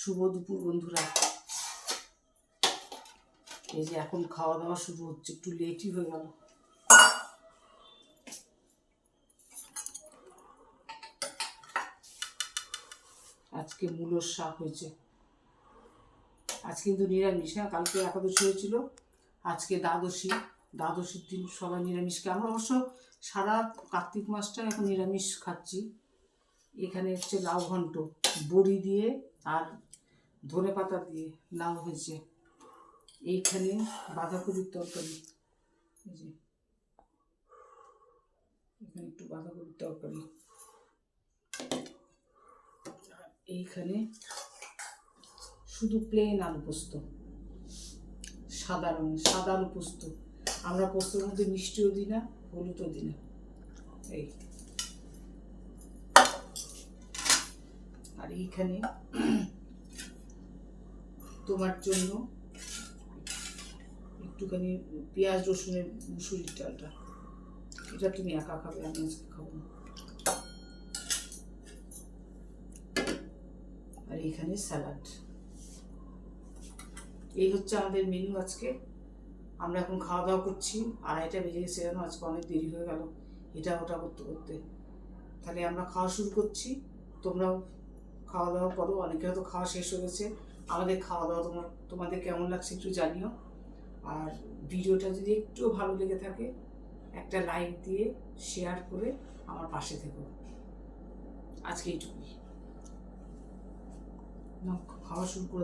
শুভ দুপুর বন্ধুরা। এই যে এখন খাওয়া দাওয়া শুরু হচ্ছে, একটু লেটই হয়ে গেল। আজকে মূলোর শাক হয়েছে। আজ কিন্তু নিরামিষ, হ্যাঁ, কালকে একাদশী হয়েছিল, আজকে দ্বাদশীর দিন সবাই নিরামিষ খায়। আমরা অবশ্য সারা কার্তিক মাসটা এখন নিরামিষ খাচ্ছি। এখানে হচ্ছে লাউ ঘন্ট, বড়ি দিয়ে আর ধনে পাতা দিয়ে লাউ হয়েছে। এইখানে বাঁধাকপির তরকারি, এই যে এখানে একটু বাঁধাকপির তরকারি, এইখানে শুধু প্লেন আলু পোস্ত, সাদা আলু পোস্ত। আমরা পোস্তর মধ্যে মিষ্টিও দিই না, হলুদও দিই না। এই আর এইখানে তোমার জন্য একটুখানি পেঁয়াজ রসুনের মুসুরির ডালটা, এটা তুমি একা খাবে, আমি আজকে খাবো না। আর এইখানে স্যালাড। এই হচ্ছে আমাদের মেনু আজকে। আমরা এখন খাওয়া দাওয়া করছি, 2:30টা বেজে গেছে, যেন আজকে অনেক দেরি হয়ে গেল এটা ওটা করতে করতে। তাহলে আমরা খাওয়া শুরু করছি, তোমরাও খাওয়া দাওয়া করো। অনেকে হয়তো খাওয়া শেষ হয়ে গেছে। আমাদের খাওয়া দাওয়া তোমাদের কেমন লাগছে একটু জানিও। আর ভিডিওটা যদি একটু ভালো লেগে থাকে একটা লাইক দিয়ে শেয়ার করে আমার পাশে থেকো। আজকে এইটুকুই, খাওয়া শুরু করে।